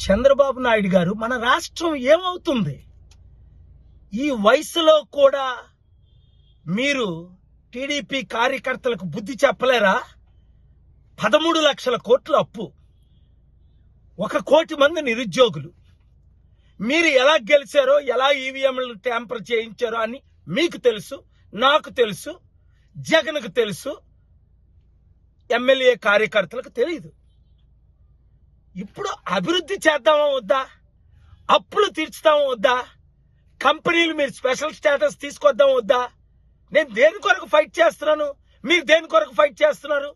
చంద్రబాబు నాయుడు గారు, మన రాష్ట్రం ఏమవుతుంది? ఈ వయసులో కూడా మీరు టీడీపీ కార్యకర్తలకు బుద్ధి చెప్పలేరా? 13 లక్షల కోట్ల అప్పు, 1 కోటి మంది నిరుద్యోగులు. మీరు ఎలా గెలిచారో, ఎలా ఈవీఎంలు ట్యాంపర్ చేయించారో అని మీకు తెలుసు, నాకు తెలుసు, జగన్కు తెలుసు, ఎమ్మెల్యే కార్యకర్తలకు తెలియదు. ఇప్పుడు అభివృద్ధి చేద్దామా వద్దా? అప్పులు తీర్చుతామా వద్దా? కంపెనీలు మీరు స్పెషల్ స్టేటస్ తీసుకొద్దామా వద్దా? నేను దేని కొరకు ఫైట్ చేస్తున్నాను, మీరు దేని కొరకు ఫైట్ చేస్తున్నారు?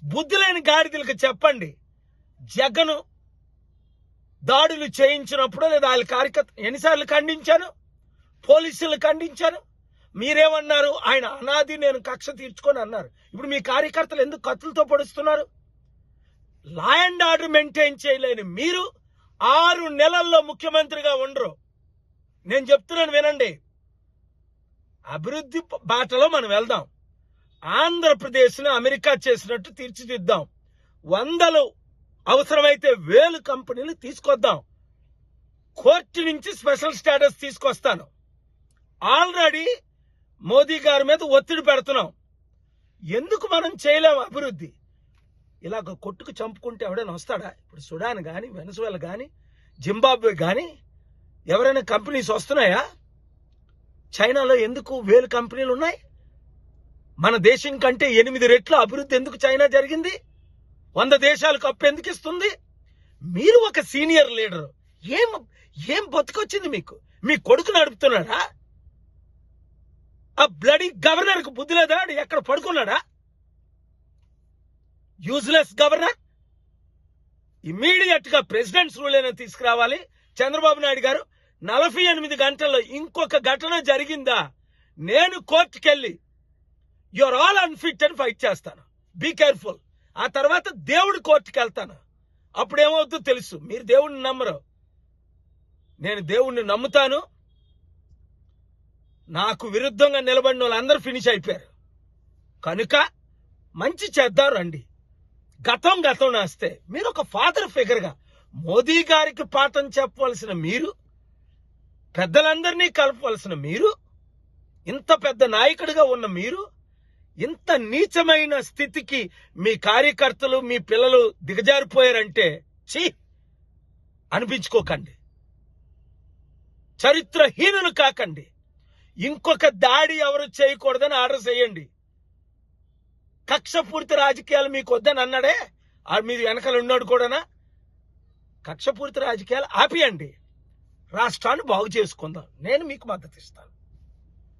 బుద్ధి లేని గాడిదలకు చెప్పండి. జగన్ దాడులు చేయించినప్పుడు లేదా వాళ్ళ కార్యకర్త ఎన్నిసార్లు ఖండించాను, పోలీసులు ఖండించాను. మీరేమన్నారు? ఆయన అనాది, నేను కక్ష తీర్చుకొని అన్నారు. ఇప్పుడు మీ కార్యకర్తలు ఎందుకు కత్తులతో పొడుస్తున్నారు? లా అండ్ ఆర్డర్ మెయింటైన్ చేయలేని మీరు 6 నెలల్లో ముఖ్యమంత్రిగా ఉండరు. నేను చెప్తున్నాను వినండి. అభివృద్ధి బాటలో మనం వెళ్దాం. ఆంధ్రప్రదేశ్ను అమెరికా చేసినట్టు తీర్చిదిద్దాం. 100 అవసరమైతే 1000 కంపెనీలు తీసుకొద్దాం. కోర్టు నుంచి స్పెషల్ స్టేటస్ తీసుకొస్తాను. ఆల్రెడీ మోదీ గారి మీద ఒత్తిడి పెడుతున్నాం. ఎందుకు మనం చేయలేము అభివృద్ధి? ఇలాగ కొట్టుకు చంపుకుంటే ఎవడైనా వస్తాడా? ఇప్పుడు సుడాన్ కానీ, వెనజువేలా కానీ, జింబాబ్వే కానీ ఎవరైనా కంపెనీస్ వస్తున్నాయా? చైనాలో ఎందుకు 1000 కంపెనీలు ఉన్నాయి? మన దేశం కంటే 8 రెట్ల అభివృద్ధి ఎందుకు చైనా జరిగింది? 100 దేశాలకు అప్పు ఎందుకు ఇస్తుంది? మీరు ఒక సీనియర్ లీడర్, ఏం బతుకొచ్చింది మీకు? మీ కొడుకు నడుపుతున్నాడా? ఆ బ్లడీ గవర్నర్కు బుద్ధి లేదా? ఎక్కడ పడుకున్నాడా? Useless governor. ఇమ్మీడియట్ గా ప్రెసిడెంట్స్ రూల్ అయినా తీసుకురావాలి. చంద్రబాబు నాయుడు గారు 48 గంటల్లో ఇంకొక ఘటన జరిగిందా, నేను కోర్టుకెళ్ళి యూఆర్ ఆల్ అన్ఫిట్ అని ఫైట్ చేస్తాను. Be careful. ఆ తర్వాత దేవుడి కోర్టుకి వెళ్తాను. అప్పుడేమవుతుందో తెలుసు. మీరు దేవుడిని నమ్మరు, నేను దేవుడిని నమ్ముతాను. నాకు విరుద్ధంగా నిలబడిన వాళ్ళందరూ ఫినిష్ అయిపోయారు. కనుక మంచి చేద్దాం రండి. గతం నాస్తే మీరు ఒక ఫాదర్ ఫిగర్గా మోదీ గారికి పాఠం చెప్పవలసిన మీరు, పెద్దలందరినీ కలపవలసిన మీరు, ఇంత పెద్ద నాయకుడిగా ఉన్న మీరు ఇంత నీచమైన స్థితికి మీ కార్యకర్తలు, మీ పిల్లలు దిగజారిపోయారంటే ఛీ అనిపించుకోకండి. చరిత్రహీనులు కాకండి. ఇంకొక దాడి ఎవరు చేయకూడదని ఆర్డర్ చేయండి. కక్షపూరిత రాజకీయాలు మీకు వద్దని అన్నాడే, మీరు వెనకాల ఉన్నాడు కూడానా? కక్షపూరిత రాజకీయాలు ఆపియండి. రాష్ట్రాన్ని బాగు చేసుకుందాం. నేను మీకు మద్దతు ఇస్తాను.